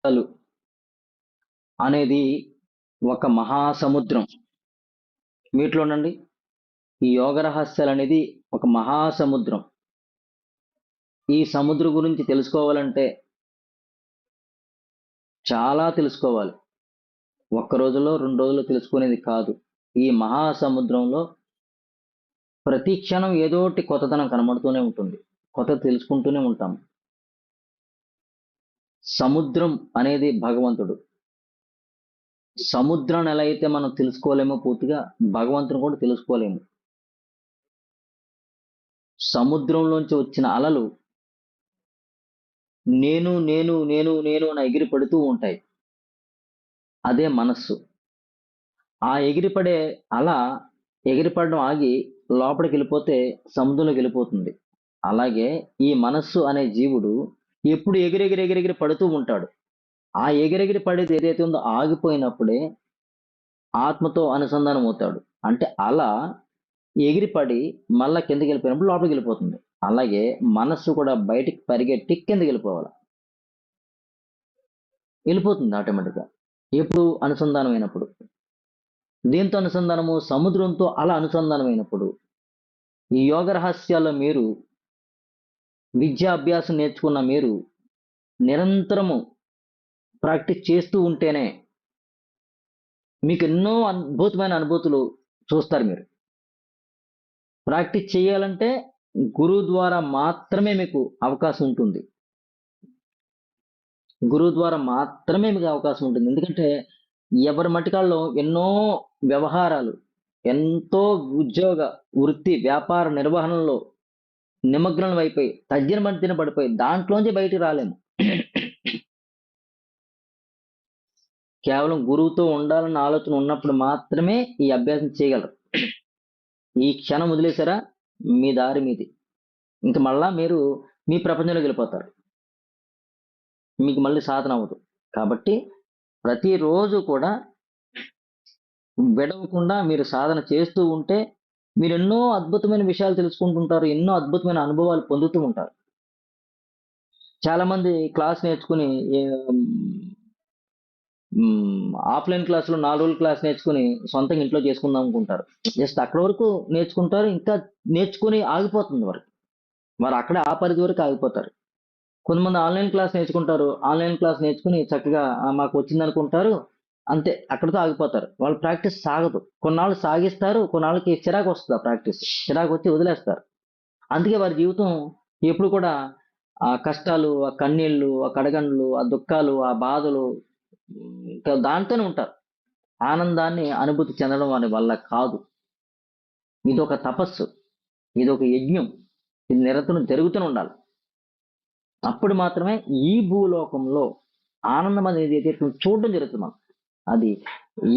అసలు అనేది ఒక మహాసముద్రం. వీటిలోనండి ఈ యోగ రహస్యాలు అనేది ఒక మహాసముద్రం. ఈ సముద్రం గురించి తెలుసుకోవాలంటే చాలా తెలుసుకోవాలి. ఒక్క రోజులో 2 రోజుల్లో తెలుసుకునేది కాదు. ఈ మహాసముద్రంలో ప్రతి క్షణం ఏదో ఒకటి కొత్తదనం కనబడుతూనే ఉంటుంది. కొత్త తెలుసుకుంటూనే ఉంటాం. సముద్రం అనేది భగవంతుడు. సముద్రాన్ని ఎలా అయితే మనం తెలుసుకోలేమో పూర్తిగా, భగవంతుని కూడా తెలుసుకోలేము. సముద్రంలోంచి వచ్చిన అలలు నేను నేను నేను నేను అని ఎగిరి పడుతూ ఉంటాయి. అదే మనస్సు. ఆ ఎగిరిపడే అల ఎగిరిపడడం ఆగి లోపలికి వెళ్ళిపోతే సముద్రంలోకి వెళ్ళిపోతుంది. అలాగే ఈ మనస్సు అనే జీవుడు ఎప్పుడు ఎగిరెగిరి ఎగిరెగిరి పడుతూ ఉంటాడు. ఆ ఎగిరెగిరి పడేది ఏదైతే ఉందో ఆగిపోయినప్పుడే ఆత్మతో అనుసంధానం అవుతాడు. అంటే అల ఎగిరిపడి మళ్ళా కిందకి వెళ్ళిపోయినప్పుడు లోపలికి వెళ్ళిపోతుంది. అలాగే మనస్సు కూడా బయటికి పరిగెట్టి కిందకి వెళ్ళిపోతుంది ఆటోమేటిక్గా. ఎప్పుడు అనుసంధానం అయినప్పుడు. దేంతో అనుసంధానము? సముద్రంతో అలా అనుసంధానమైనప్పుడు. ఈ యోగ రహస్యాల్లో మీరు విద్యాభ్యాసం నేర్చుకున్న మీరు నిరంతరము ప్రాక్టీస్ చేస్తూ ఉంటేనే మీకు ఎన్నో అద్భుతమైన అనుభూతులు చూస్తారు మీరు. ప్రాక్టీస్ చేయాలంటే గురువు ద్వారా మాత్రమే మీకు అవకాశం ఉంటుంది. గురువు ద్వారా మాత్రమే మీకు అవకాశం ఉంటుంది. ఎందుకంటే ఎవరి మటికాల్లో ఎన్నో వ్యవహారాలు, ఎంతో ఉద్యోగ, వృత్తి, వ్యాపార నిర్వహణలో నిమగ్నం అయిపోయి తజ్జన మధ్యన పడిపోయి దాంట్లోంచి బయటికి రాలేము. కేవలం గురువుతో ఉండాలన్న ఆలోచన ఉన్నప్పుడు మాత్రమే ఈ అభ్యాసం చేయగలరు. ఈ క్షణం వదిలేసారా మీ దారి మీది. ఇంక మళ్ళా మీరు మీ ప్రపంచంలోకి వెళ్ళిపోతారు. మీకు మళ్ళీ సాధన అవ్వదు. కాబట్టి ప్రతిరోజు కూడా విడవకుండా మీరు సాధన చేస్తూ ఉంటే మీరు ఎన్నో అద్భుతమైన విషయాలు తెలుసుకుంటుంటారు. ఎన్నో అద్భుతమైన అనుభవాలు పొందుతూ ఉంటారు. చాలా మంది క్లాస్ నేర్చుకుని ఆఫ్లైన్ క్లాసులో 4 రోజులు క్లాస్ నేర్చుకుని సొంతంగా ఇంట్లో చేసుకుందాం అనుకుంటారు. జస్ట్ అక్కడి వరకు నేర్చుకుంటారు. ఇంకా నేర్చుకుని ఆగిపోతుంది వారు. వారు అక్కడే ఆ పరిధి వరకు ఆగిపోతారు. కొంతమంది ఆన్లైన్ క్లాస్ నేర్చుకుంటారు. ఆన్లైన్ క్లాస్ నేర్చుకుని చక్కగా మాకు వచ్చింది అనుకుంటారు. అంతే అక్కడితో ఆగిపోతారు. వాళ్ళ ప్రాక్టీస్ సాగదు. కొన్నాళ్ళు సాగిస్తారు. కొన్నాళ్ళకి చిరాకు వస్తుంది ఆ ప్రాక్టీస్. చిరాకు వచ్చి వదిలేస్తారు. అందుకే వారి జీవితం ఎప్పుడు కూడా ఆ కష్టాలు, ఆ కన్నీళ్ళు, ఆ కడగండ్లు, ఆ దుఃఖాలు, ఆ బాధలు ఇంకా దాంతోనే ఉంటారు. ఆనందాన్ని అనుభూతి చెందడం వారి వల్ల కాదు. ఇదొక తపస్సు. ఇదొక యజ్ఞం. ఇది నిరంతరం జరుగుతూనే ఉండాలి. అప్పుడు మాత్రమే ఈ భూలోకంలో ఆనందం అనేది ఏదైతే చూడడం జరుగుతుంది మనం. అది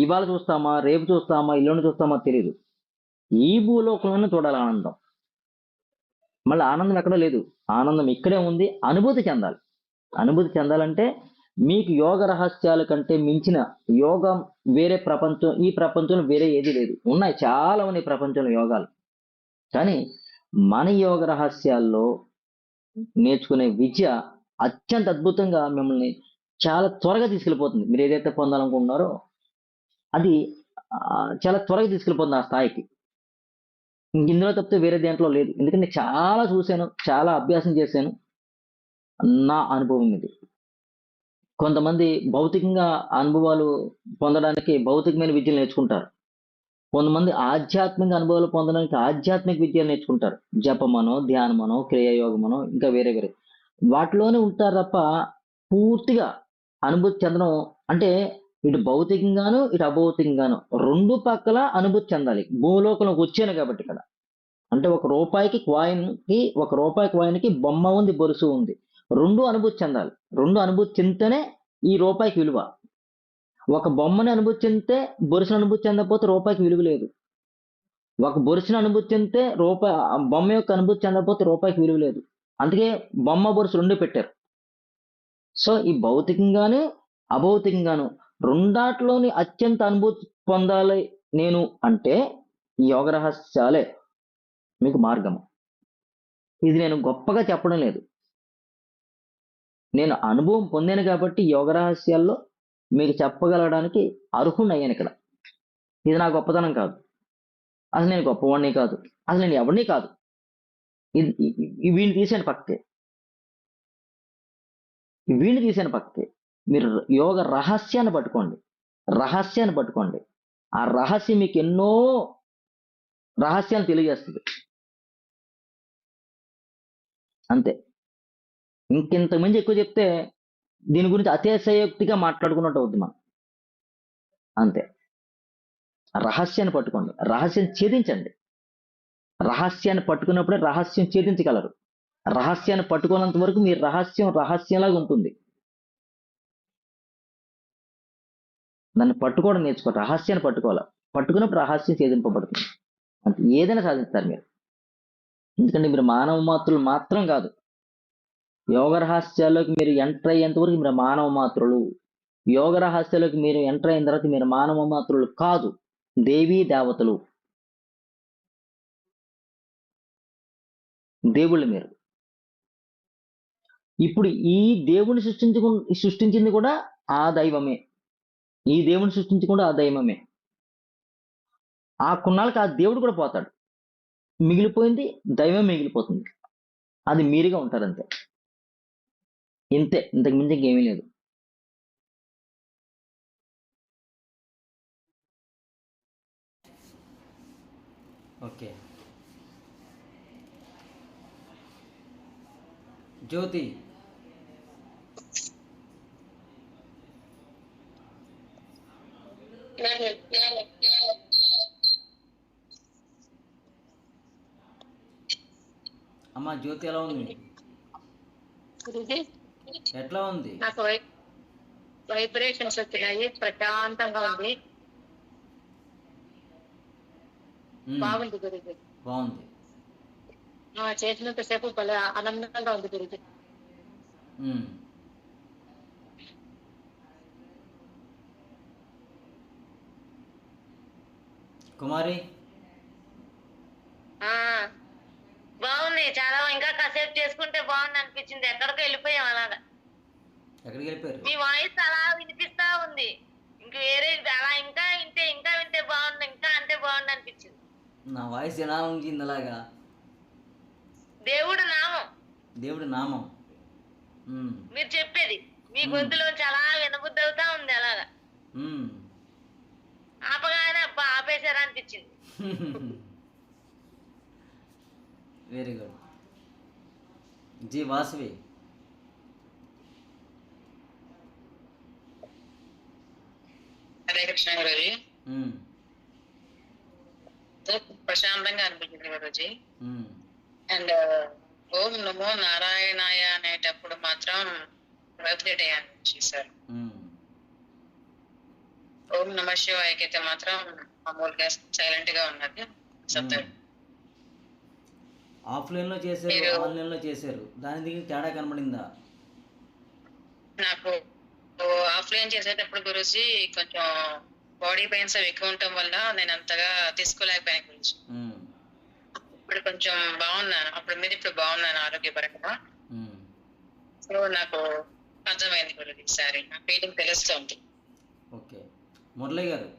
ఇవాళ చూస్తామా, రేపు చూస్తామా, ఎల్లుండి చూస్తామా తెలియదు. ఈ భూలోకంలోనే చూడాలి ఆనందం. మళ్ళీ ఆనందం ఎక్కడో లేదు. ఆనందం ఇక్కడే ఉంది. అనుభూతి చెందాలి. అనుభూతి చెందాలంటే మీకు యోగ రహస్యాల కంటే మించిన యోగం వేరే ప్రపంచం, ఈ ప్రపంచంలో వేరే ఏది లేదు. ఉన్నాయి చాలా ఉన్నాయి ప్రపంచంలో యోగాలు. కానీ మన యోగ రహస్యాల్లో నేర్చుకునే విద్య అత్యంత అద్భుతంగా మిమ్మల్ని చాలా త్వరగా తీసుకెళ్ళిపోతుంది. మీరు ఏదైతే పొందాలనుకుంటున్నారో అది చాలా త్వరగా తీసుకెళ్ళిపోతుంది ఆ స్థాయికి. ఇందులో తప్పితే వేరే దేంట్లో లేదు. ఎందుకంటే చాలా చూశాను, చాలా అభ్యాసం చేశాను. నా అనుభవం ఇది. కొంతమంది భౌతికంగా అనుభవాలు పొందడానికి భౌతికమైన విద్యలు నేర్చుకుంటారు. కొంతమంది ఆధ్యాత్మిక అనుభవాలు పొందడానికి ఆధ్యాత్మిక విద్యలు నేర్చుకుంటారు. జపమనో, ధ్యానమనో, క్రియాయోగమనో ఇంకా వేరే వేరే వాటిలోనే ఉంటారు తప్ప పూర్తిగా అనుభూతి చెందడం అంటే ఇటు భౌతికంగాను ఇటు అభౌతికంగాను రెండు పక్కల అనుభూతి చెందాలి. భూలోకంలోకి వచ్చాను కాబట్టి ఇక్కడ అంటే ఒక రూపాయి కాయిన్‌కి బొమ్మ ఉంది, బొరుసు ఉంది. 2 అనుభూతి చెందాలి. 2 అనుభూతి చెందితేనే ఈ రూపాయికి విలువ. ఒక బొమ్మని అనుభూతి చెందితే బొరుసుని అనుభూతి చెందకపోతే రూపాయికి విలువ లేదు. ఒక బొరుసుని అనుభూతి చెందితే బొమ్మ యొక్క అనుభూతి చెందకపోతే రూపాయికి విలువ లేదు. అందుకే బొమ్మ, బొరుసు 2 పెట్టారు. సో ఈ భౌతికంగాను, అభౌతికంగాను రెండాట్లోని అత్యంత అనుభూతి పొందాలి నేను అంటే ఈ యోగ రహస్యాలే మీకు మార్గము. ఇది నేను గొప్పగా చెప్పడం లేదు. నేను అనుభవం పొందాను కాబట్టి యోగ రహస్యాల్లో మీకు చెప్పగలగడానికి అర్హుణ్ణయ్యాను ఇక్కడ. ఇది నా గొప్పతనం కాదు, అసలు నేను గొప్పవాడిని కాదు, అసలు నేను ఎవరిని కాదు. వీడిని తీసాను పక్కకి, వీడిని తీసాను పక్కకి. మీరు యోగ రహస్యాన్ని పట్టుకోండి, రహస్యాన్ని పట్టుకోండి. ఆ రహస్యం మీకు ఎన్నో రహస్యాలు తెలియజేస్తుంది. అంతే. ఇంకింతకు మించి ఎక్కువ చెప్తే దీని గురించి అతిశయోక్తిగా మాట్లాడుకున్నట్టు అవుద్ది మనం. అంతే. రహస్యాన్ని పట్టుకోండి, రహస్యం ఛేదించండి. రహస్యాన్ని పట్టుకున్నప్పుడే రహస్యం ఛేదించగలరు. రహస్యాన్ని పట్టుకున్నంత వరకు మీ రహస్యం రహస్యంలాగా ఉంటుంది. దాన్ని పట్టుకోవడం నేర్చుకోవాలి, రహస్యాన్ని పట్టుకోవాలి. పట్టుకున్నప్పుడు రహస్యం ఛేదింపబడుతుంది. అంతే, ఏదైనా సాధిస్తారు మీరు. ఎందుకంటే మీరు మానవ మాత్రులు మాత్రం కాదు. యోగ రహస్యాల్లోకి మీరు ఎంటర్ అయ్యేంత వరకు మీరు మానవ మాత్రులు. యోగ రహస్యాల్లోకి మీరు ఎంటర్ అయిన తర్వాత మీరు మానవ మాత్రులు కాదు, దేవీ దేవతలు, దేవుళ్ళు మీరు. ఇప్పుడు ఈ దేవుని సృష్టించింది కూడా ఆ దైవమే. ఈ దేవుని సృష్టించి కూడా ఆ దైవమే. ఆ కొన్నాళ్ళకి ఆ దేవుడు కూడా పోతాడు, మిగిలిపోయింది దైవం మిగిలిపోతుంది. అది మీరుగా ఉంటారు అంతే. ఇంతే, ఇంతకు మించి ఇంకేమీ లేదు. ఓకే. జ్యోతి, అమ్మ జ్యోతి ఎలా ఉంది? ఎట్లా ఉంది? నాకు వైబ్రేషన్స్ వచ్చినాయి, ప్రశాంతంగా ఉంది, బాగుంది గురుజీ. బాగుంది. చేసినంత సేపు భలే ఆనందంగా ఉంది గురుజీ. కుమారి, బాగుంది చాలా. ఇంకా కాసేపు చేసుకుంటే బాగుంది అనిపించింది. ఎక్కడికో వెళ్ళిపోయాం అలాగా. ఎక్కడికి వెళ్ళిపోయారు? మీ వాయిస్ అలా వినిపిస్తా ఉంది. ఇంక వేరే అలా ఇంకా వింటే బాగుంది, ఇంకా అంటే బాగుంది అనిపించింది. నా వాయిస్ ఎలా ఉంచింది అలాగా? దేవుడు నామం, దేవుడి నామం మీరు చెప్పేది మీ గొంతులోంచి అలా వినబుద్ధి అవుతా ఉంది అలాగా. ఆపగానే అబ్బా ఆపేశారా అనిపించింది. Very good. జీ వాసవి, హరే కృష్ణ గురుజీ. ప్రశాంతంగా అనిపించింది గురుజీ. అండ్ ఓం నమో నారాయణాయ అనేటప్పుడు మాత్రం వైబ్రేట్ అయ్యాను సార్. ఓం నమ శివాయకి అయితే మాత్రం మామూలుగా సైలెంట్ గా ఉన్నది. ఆఫ్లైన్ లో చేశారు, ఆన్లైన్ లో చేశారు, దాని దగ్గర తేడా కనబడిందా? నాకు ఆఫ్లైన్ చేసేటప్పుడు గురించి కొంచెం బాడీ పెయిన్స్ అవి ఎక్కువ ఉండటం వల్ల నేను అంతగా తీసుకోలేకపోయాను గురించి. ఇప్పుడు కొంచెం బాగున్నాను, అప్పుడు మీద ఇప్పుడు బాగున్నాను ఆరోగ్యపరంగా. సో నాకు అర్థమైంది గురించి ఈసారి నా ఫీలింగ్ తెలుస్తుంది. ఓకే. మురళి గారు,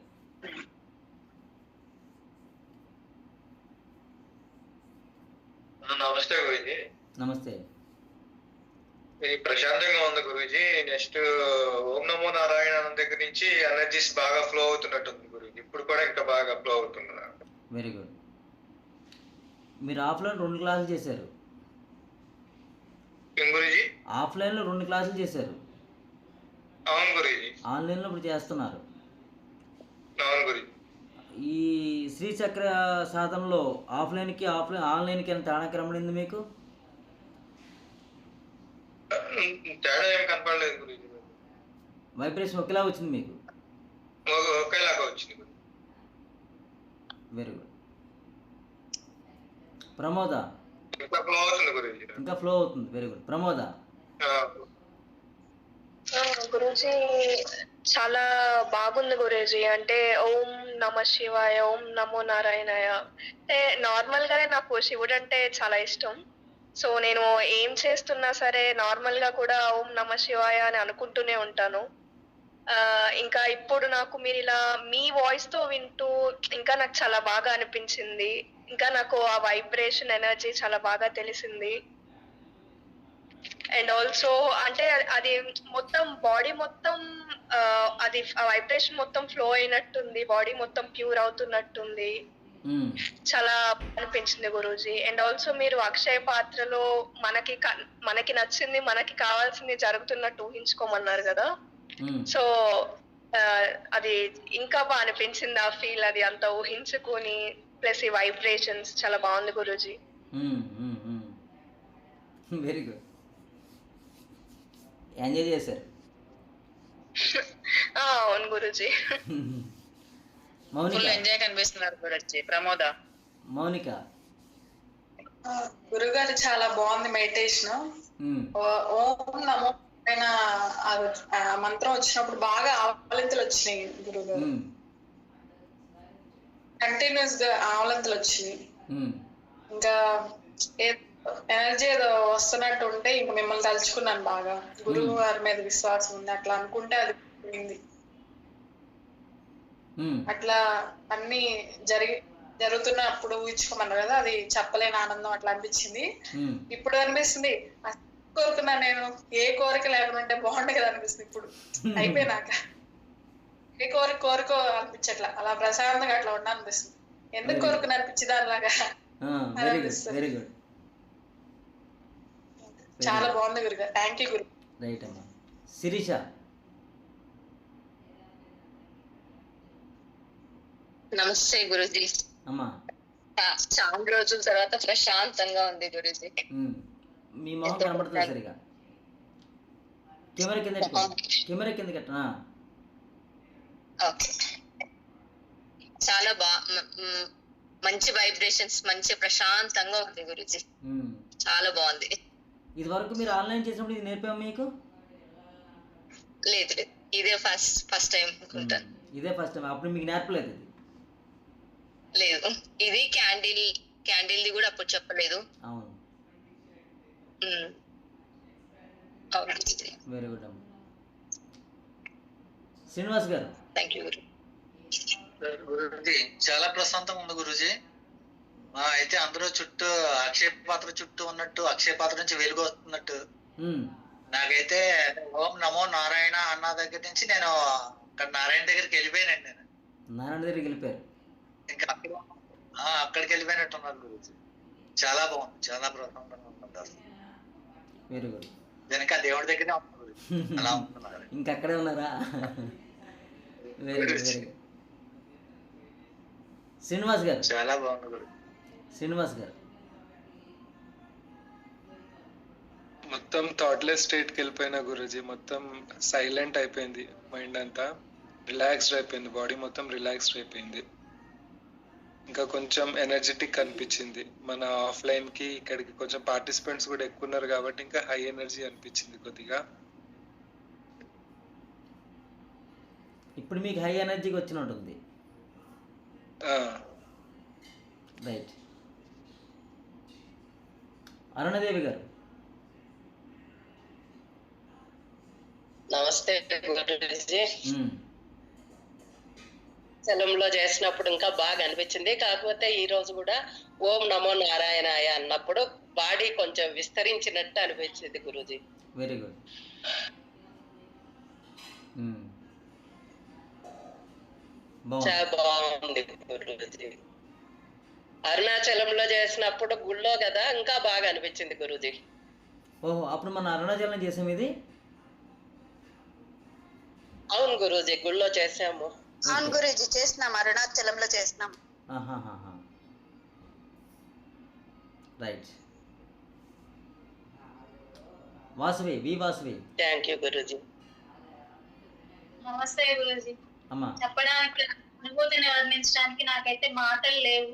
నమస్తే గురూజీ. నమస్తే. ఇది ప్రశాంతంగా ఉంది గురూజీ. నెక్స్ట్ ఓం నమో నారాయణ దగ్గర నుంచి ఎనర్జీస్ బాగా ఫ్లో అవుతున్నట్టుంది గురూజీ. ఇప్పుడు కూడా ఇంకా బాగా ఫ్లో అవుతున్నారు. Very good. మీరు ఆఫ్లైన్ 2 క్లాసులు చేశారు. ఏం గురూజీ? ఆఫ్లైన్లో 2 క్లాసులు చేశారు. అవును గురూజీ. ఆన్లైన్లో ఇప్పుడు చేస్తున్నారు. అవును గురూజీ. ఈ శ్రీచక్ర సాధనలో ఆన్లైన్కి ఎంత తేడా కనబడింది మీకు? తేడా ఏం కనపడలేదు గురూజీ. వైబ్రేషన్ ఒకేలా వచ్చింది మీకు? ఒకేలాగా వచ్చింది. Very good. ప్రమోద, ఇంకా ఫ్లో అవుతుంది గురూజీ. ఇంకా ఫ్లో అవుతుంది. Very good. ప్రమోద, గురూజీ చాలా బాగుంది గురూజీ. అంటే ఓం నమ శివాయ, ఓం నమో నారాయణాయ. అంటే నార్మల్ గానే నాకు శివుడు అంటే చాలా ఇష్టం. సో నేను ఏం చేస్తున్నా సరే నార్మల్ గా కూడా ఓం నమ శివాయ అని అనుకుంటూనే ఉంటాను. ఇంకా ఇప్పుడు నాకు మీరు ఇలా మీ వాయిస్ తో వింటూ ఇంకా నాకు చాలా బాగా అనిపించింది. ఇంకా నాకు ఆ వైబ్రేషన్ ఎనర్జీ చాలా బాగా తెలిసింది. అండ్ ఆల్సో అంటే అది మొత్తం బాడీ మొత్తం అది ఆ వైబ్రేషన్ మొత్తం ఫ్లో అయినట్టుంది, బాడీ మొత్తం ప్యూర్ అవుతున్నట్టుంది. చాలా అనిపించింది గురూజీ. అండ్ ఆల్సో మీరు అక్షయ పాత్రలో మనకి నచ్చింది, మనకి కావాల్సింది జరుగుతున్నట్టు ఊహించుకోమన్నారు కదా. సో అది ఇంకా బాగా అనిపించింది ఆ ఫీల్, అది అంత ఊహించుకొని ప్లస్ ఈ వైబ్రేషన్స్ చాలా బాగుంది గురూజీ. వెరీ గుడ్, ఎంజాయ్ చేశారు. అవును గురూజీ. ఫుల్ ఎంజాయ్ కనిపిస్తున్నారు గురూజీ. ప్రమోద, మౌనిక. గురుగారు చాలా బాగుంది మెడిటేషన్. ఓం నమో నారాయణ ఆ మంత్రం వచ్చినప్పుడు బాగా ఆవలింతలు వచ్చినాయి గురుగారు. కంటిన్యూస్ గా ఆవలింతలు వచ్చినాయి. ఇంకా ఎనర్జీ ఏదో వస్తున్నట్టు ఉంటే ఇంక మిమ్మల్ని తలుచుకున్నాను బాగా. గురువు గారి మీద విశ్వాసం ఉంది, అట్లా అనుకుంటే అది పోయింది. అట్లా అన్ని జరుగుతున్నప్పుడు ఊహించుకోమన్నారు కదా, అది చెప్పలేని ఆనందం అట్లా అనిపించింది. ఇప్పుడు అనిపిస్తుంది కోరుకున్నా నేను ఏ కోరిక లేకుండా ఉంటే బాగుండే కదా అనిపిస్తుంది ఇప్పుడు అయిపోయినాక. ఏ కోరుకో అనిపించట్లా, అలా ప్రశాంతంగా అట్లా ఉండ అనిపిస్తుంది. ఎందుకు కోరుకుని అనిపించింది అలాగా వెరీ గుడ్, చాలా బాగుంది గురుగారు. Thank you Guru. రైట్ అమ్మా. శిరీష. నమస్తే గురూజీ. అమ్మా, చాలా రోజుల తర్వాత ప్రశాంతంగా ఉంది గురూజీ. మీ మొహం కనబడుతుంది సరిగా. కెమెరా కింద కట్టనా? ఓకే. చాలా మంచి వైబ్రేషన్స్, మంచి ప్రశాంతంగా ఉంది గురూజీ. చాలా బాగుంది. ఇది వరకు మీరు ఆన్లైన్ చేసినప్పుడు ఇది నేర్పాము మీకు? లేదు, ఇదే ఫస్ట్ టైం అనుకుంటాను. ఇదే ఫస్ట్ టైం. అప్పుడు మీకు నేర్పలేదు ఇది? లేదు, ఇది క్యాండిల్ది కూడా అప్పుడు చెప్పలేదు. అవును. వెరీ గుడ్ అమ్మ. శ్రీనివాస్ గారు. థ్యాంక్ యూ గురు. గురుజీ చాలా ప్రశాంతంగా ఉంది గురుజీ. అయితే అందరూ చుట్టూ అక్షయ పాత్ర చుట్టూ ఉన్నట్టు, అక్షయ పాత్ర నుంచి వెలుగు వస్తున్నట్టు నాకైతే ఓం నమో నారాయణ అన్న దగ్గర నుంచి నేను అక్కడ నారాయణ దగ్గరికి వెళ్ళిపోయానండి. నేను నారాయణ దగ్గరికి వెళ్ళిపోయారు. ఇంకా అక్కడికి వెళ్ళిపోయినట్టు ఉన్నారు గురుజీ. చాలా బాగుంది, చాలా ప్రశాంతంగా ఉంటుంది. Very good. వెనక దేవుడి దగ్గరే ఉన్నారు, అలా ఉంటున్నారు. ఇంకా అక్కడే ఉన్నారా? Very good, very good. Srinivas గారు. చాలా బాగుంది గురు. శ్రీనివాస్ గారు. మొత్తం థాట్లెస్ స్టేట్కి వెళ్ళిపోయిన గురుజీ. మొత్తం సైలెంట్ అయిపోయింది, మైండ్ అంతా రిలాక్స్డ్ అయిపోయింది, బాడీ మొత్తం రిలాక్స్డ్ అయిపోయింది. ఇంకా కొంచెం ఎనర్జెటిక్ అనిపించింది. మన ఆఫ్లైన్ కి ఇక్కడికి కొంచెం పార్టిసిపెంట్స్ కూడా ఎక్కువ ఉన్నారు కాబట్టి ఇంకా హై ఎనర్జీ అనిపించింది కొద్దిగా. ఇప్పుడు మీకు హై ఎనర్జీకి వచ్చినట్టుంది. రైట్. అరుణదేవి గారు. నమస్తే గురుజీ. చలంలో చేసినప్పుడు ఇంకా బాగా అనిపించింది. కాకపోతే ఈ రోజు కూడా ఓం నమో నారాయణాయ అన్నప్పుడు బాడీ కొంచెం విస్తరించినట్టు అనిపించింది గురూజీ. Very good. చాలా బాగుంది గురూజీ. అరుణాచలంలో చేసినప్పుడు గుళ్ళో కదా ఇంకా బాగా అనిపించింది గురూజీ. ఓహో, అప్పుడు మన అరుణాచలం చేసాం ఇది? అవును గురూజీ, గుళ్ళో చేసాము. అవును గురూజీ, చేసినాం, అరుణాచలంలో చేసినాం. Right. Vasavi, V Vasavi. Thank you Guruji. నమస్తే గురూజీ. అమ్మా, చెప్పడానికి అనుభూతిని వర్ణించడానికి నాకైతే మాటలు లేవు.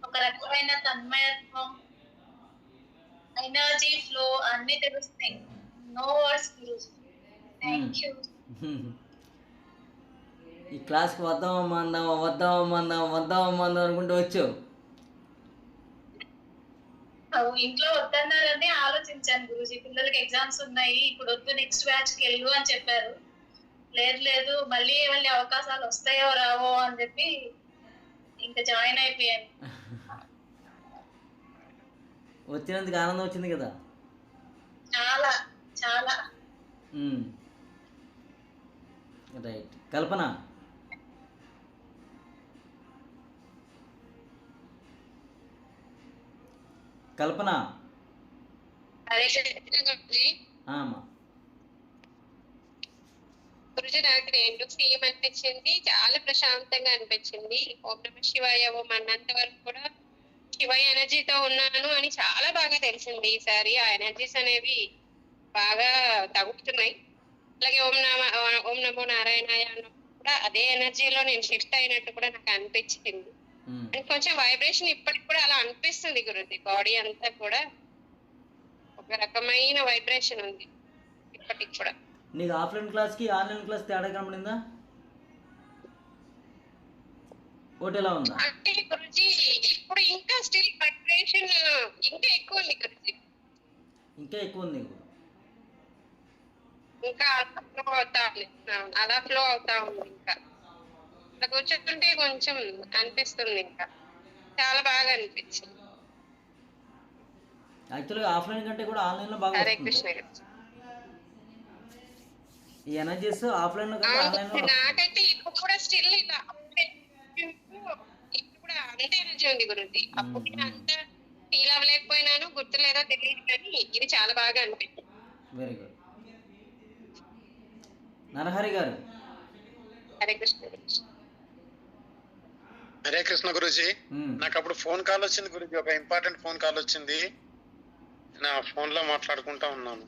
ఒక రకమైన తన్మయత్వం, ఎనర్జీ ఫ్లో అన్ని తెలుస్తాయి. No words Guruji. Thank you. ఈ క్లాస్కి వద్దామమ్మా అనుకుంటూ వచ్చావు. ఇంట్లో వద్దన్నారని ఆలోచించాను గురూజీ. పిల్లలకి ఎగ్జామ్స్ ఉన్నాయి, ఇప్పుడు వద్దు, నెక్స్ట్ బ్యాచ్ కి వెళ్ళు అని చెప్పారు. లేదు మళ్ళీ అవకాశాలు వస్తాయో రావో అని చెప్పి ఇంకా జాయిన్ అయిపోయాను. వచ్చినందుకు ఆనందం వచ్చింది కదా. చాలా చాలా. రైట్. కల్పన, కల్పన. అమ్మా. గురుజీ నాకు 2 సేమ్ అనిపించింది, చాలా ప్రశాంతంగా అనిపించింది. ఓం నమ శివాయ ఓం అన్నంత వరకు కూడా శివాయ ఎనర్జీతో ఉన్నాను అని చాలా బాగా తెలిసింది. ఈసారి ఆ ఎనర్జీస్ అనేవి బాగా తగ్గుతున్నాయి. అలాగే ఓం నమో నారాయణాయ అన్నప్పుడు కూడా అదే ఎనర్జీలో నేను షిఫ్ట్ అయినట్టు కూడా నాకు అనిపించింది. అండ్ కొంచెం వైబ్రేషన్ ఇప్పటికి కూడా అలా అనిపిస్తుంది గురుజీ. బాడీ అంతా కూడా ఒక రకమైన వైబ్రేషన్ ఉంది ఇప్పటికి కూడా. నీకు ఆఫ్లైన్ క్లాస్కి ఆన్లైన్ క్లాస్ తేడా కనబడిందా? ఒకటి ఎలా ఉందా? అంటే గురుజీ ఇప్పుడు ఇంకా స్టిల్ వైబ్రేషన్ ఇంకా ఎక్కువ ఉంది గురుజీ. ఇంకా ఎక్కువ ఉంది నీకు? ఇంకా అలా ఫ్లో అవుతా ఉంది. ఇంకా అలా కూర్చుంటే కొంచెం అనిపిస్తుంది, ఇంకా చాలా బాగా అనిపించింది. యాక్చువల్గా ఆఫ్లైన్ కంటే కూడా ఆన్లైన్లో బాగా హరే వస్తుంది. కృష్ణ గురుజీ. ఈ ఎనర్జీస్ ఆఫ్లైన్లో కంటే ఆన్లైన్లో నాకైతే ఇప్పుడు కూడా స్టిల్ ఇలా ఇప్పుడు కూడా అంతే ఎనర్జీ ఉంది గురుజీ. అప్పుడు నేను అంత ఫీల్ అవ్వలేకపోయినాను, గుర్తులేదో తెలియదు, కానీ ఇది చాలా బాగా అనిపించింది. Very good. నరహరి గారు. హరే కృష్ణ గురుజీ. హరే కృష్ణ గురుజీ. నాకు అప్పుడు ఫోన్ కాల్ వచ్చింది గురుజీ, ఒక ఇంపార్టెంట్ ఫోన్ కాల్ వచ్చింది. నా ఫోన్ లో మాట్లాడుకుంటా ఉన్నాను.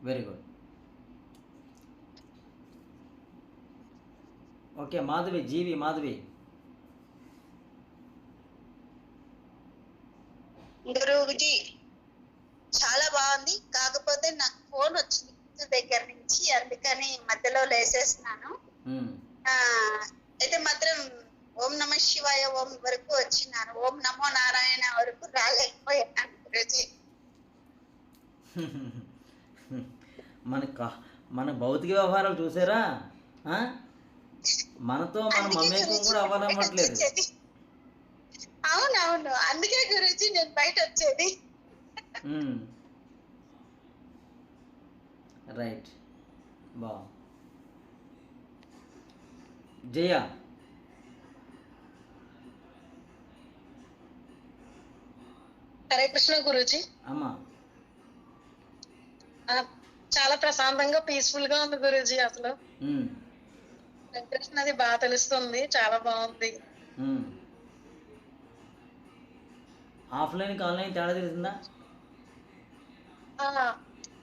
Very good. ఓకే, మాధవి, జీవి మాధవి. గురూజీ చాలా బాగుంది, కాకపోతే నాకు ఫోన్ వచ్చింది దగ్గర నుంచి, అందుకని మధ్యలో లేసేస్తున్నాను. అయితే మాత్రం ఓం నమ శివాయ ఓం వరకు వచ్చినాను, ఓం నమో నారాయణ వరకు రాలేకపోయాను గురూజీ. మన భౌతిక వ్యవహారాలు చూసారా? మనతో మన మమ్మేకం కూడా అవ్వాలన్నట్లేదు. అవునవును, అందుకే గురూజీ నేను బయట వచ్చేది. రైట్. బా. జయ. హరే కృష్ణ గురూజీ. అమ్మా. చాలా ప్రశాంతంగా పీస్ఫుల్ గా ఉంది గురూజీ. అసలు వైబ్రేషన్ అది బాగా తెలుస్తుంది, చాలా బాగుంది. ఆఫ్లైన్ కి ఆన్లైన్ తేడా తెలిసిందా?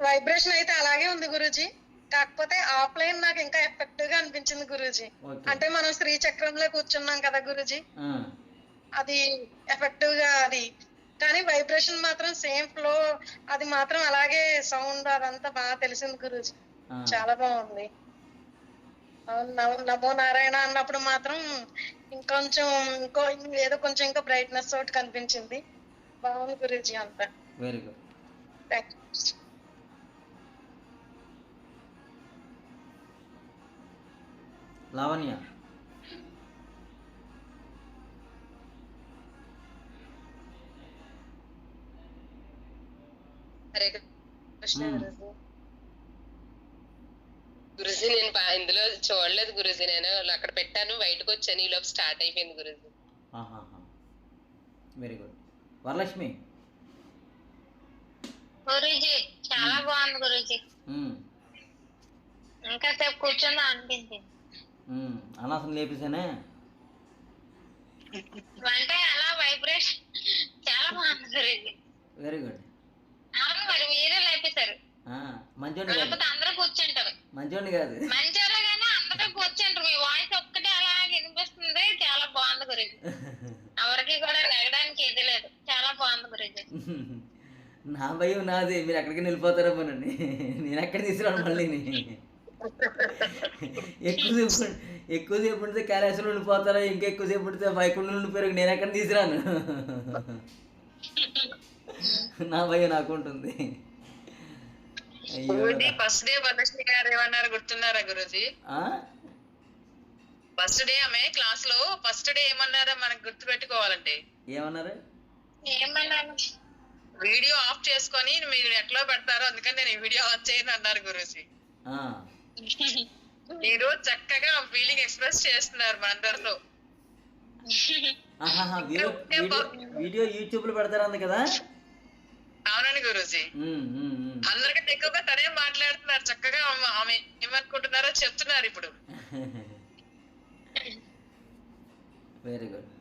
వైబ్రేషన్ అయితే అలాగే ఉంది గురూజీ, కాకపోతే ఆఫ్లైన్ నాకు ఇంకా ఎఫెక్టివ్ గా అనిపించింది గురూజీ. అంటే మనం శ్రీ చక్రంలో కూర్చున్నాం కదా గురూజీ, అది ఎఫెక్టివ్ గా అది, కానీ వైబ్రేషన్ మాత్రం సేమ్ ఫ్లో, అది మాత్రం అలాగే సౌండ్ అదంతా బాగా తెలిసింది గురూజీ. చాలా బాగుంది. నమో నారాయణ అన్నప్పుడు మాత్రం ఇంకొంచెం ఏదో కొంచెం ఇంకా బ్రైట్నెస్ తోటి కనిపించింది. బాగుంది గురూజీ అంతా. Very good. Thank you. Lavanya. Hare Krishna Guruji. నేను ఇందులో చూడలేదు గురుజీ, నేను అక్కడ పెట్టాను, బయటకు వచ్చాను, ఈ లోపు స్టార్ట్ అయిపోయింది గురుజీ. Very good. వరలక్ష్మి. గురూజీ చాలా బాగుంది గురూజీ, ఇంకా సేపు కూర్చుందా అనిపించింది. అనవసరం లేపేసానే అంటే అలా వైబ్రేషన్ చాలా బాగుంది గురూజీ. Very good. అవును, మరి మీరే లేపేశారు. మంచోండి కాదు, అందరూ కూర్చుంటారు. మంచోండి కాదు, మంచోళ్ళే కానీ అందరూ కూర్చుంటారు. మీ వాయిస్ ఒక్కటే అలా వినిపిస్తుంది, చాలా బాగుంది గురూజీ. ఎవరికి కూడా లేగడానికి ఇది లేదు, చాలా బాగుంది గురూజీ. నా భయం నాది, మీరు ఎక్కడికి వెళ్ళిపోతారేమోనండి. నేను ఎక్కడ తీసుకురాను మళ్ళీ. ఎక్కువసేపు ఉంటే కైలాసంలో ఉండిపోతారా, ఇంకా ఎక్కువసేపు ఉంటే వైకుంఠంలో ఉండిపోయారు, నేను ఎక్కడ తీసుకురాను. నా భయం నాకు ఉంటుంది. అయ్యో గురూజీ ఫస్ట్ డే వరలక్ష్మి గారు ఏమన్నారు గుర్తున్నారా గురూజీ? ఫస్ట్ డే ఆమె క్లాస్ లో ఫస్ట్ డే ఏమన్నారో మనకు గుర్తు పెట్టుకోవాలంటే ఏమన్నారు? వీడియో ఆఫ్ చేసుకొని మీరు ఎట్లా పెడతారో అందుకని నేను వీడియో ఆఫ్ చేయను అన్నారు గురూజీ. ఈ రోజు చక్కగా ఫీలింగ్ ఎక్స్ప్రెస్ చేస్తున్నారు మనందరితో. వీడియో యూట్యూబ్ లో పెడతారు అంది కదా. అవునండి గురూజీ. అందరికంటే ఎక్కువగా తనే మాట్లాడుతున్నారు చక్కగా. ఆమె ఏమనుకుంటున్నారో చెప్తున్నారు ఇప్పుడు. Very good.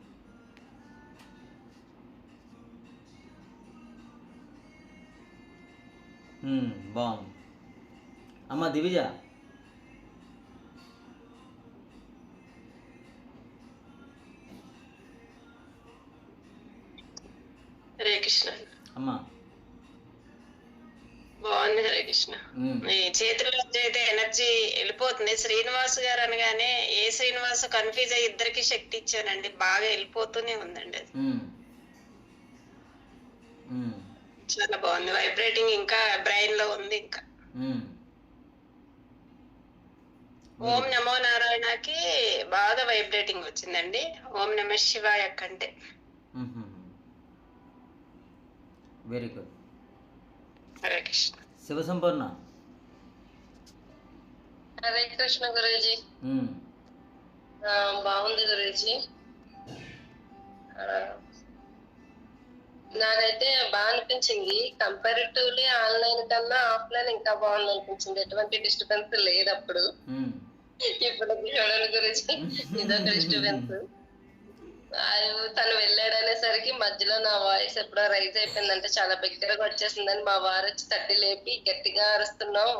బాగుంది. అమ్మ దివిజ హరే కృష్ణ. అమ్మా బాగుంది. హరే కృష్ణ. ఈ చేతిలో అయితే ఎనర్జీ వెళ్ళిపోతుంది. శ్రీనివాస్ గారు అనగానే ఏ శ్రీనివాస్ కన్ఫ్యూజ్ అయ్యి ఇద్దరికి శక్తి ఇచ్చానండి. బాగా వెళ్ళిపోతూనే ఉందండి అది. చాలా బాగుంది. వైబ్రేటింగ్ ఇంకా బ్రెయిన్ లో ఉంది. ఇంకా ఓం నమో నారాయణకి బాగా వైబ్రేటింగ్ వచ్చిందండి. ఓం నమ శివాయ కంటే. Very good. హరే కృష్ణ. శివ సంపూర్ణ. హరే కృష్ణ గురూజీ. బాగుంది గురూజీ. నాకైతే బాగా అనిపించింది. కంపారిటివ్లీ ఆన్లైన్ కన్నా ఆఫ్లైన్ ఇంకా బాగుంది అనిపించింది. ఎటువంటి డిస్టర్బెన్స్ లేదు అప్పుడు. ఇప్పుడు చూడండి గురించి ఇదొక డిస్టర్బెన్స్. తను వెళ్ళాడు అనేసరికి మధ్యలో నా వాయిస్ ఎప్పుడో రైజ్ అయిపోయిందంటే చాలా దగ్గరగా వచ్చేసిందని మా వారు వచ్చి తట్టి లేపి గట్టిగా అరుస్తున్నావు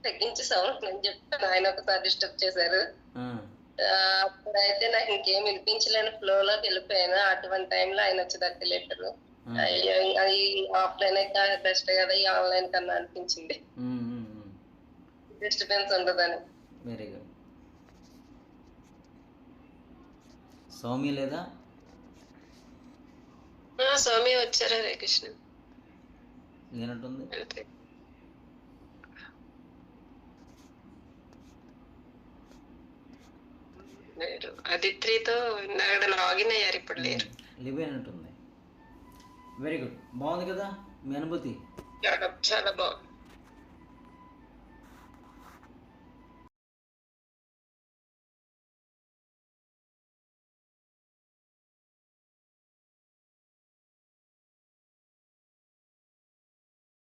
తగ్గించి సౌండ్ అని చెప్పి ఆయన ఒకసారి డిస్టర్బ్ చేశారు. అప్పుడైతే నాకు ఇంకేం వినిపించలేని ఫ్లో లోకి వెళ్ళిపోయాను. అటువంటి టైంలో ఆయన వచ్చి తట్టి లేపారు. అయ్యో అది ఆఫ్లైన్ అయితే బెస్ట్ కదా ఈ ఆన్లైన్ కన్నా అనిపించింది. డిస్టర్బెన్స్ ఉండదని. Very good. సౌమ్య లేదా? సౌమ్య వచ్చారు. హరే కృష్ణ. లేనట్టుంది. అదిత్రితో లాగిన్ అయ్యారు. ఇప్పుడు లేరు. లివ్ అయినట్టుంది. Very good. బాగుంది కదా మీ అనుభూతి? చాలా బాగుంది.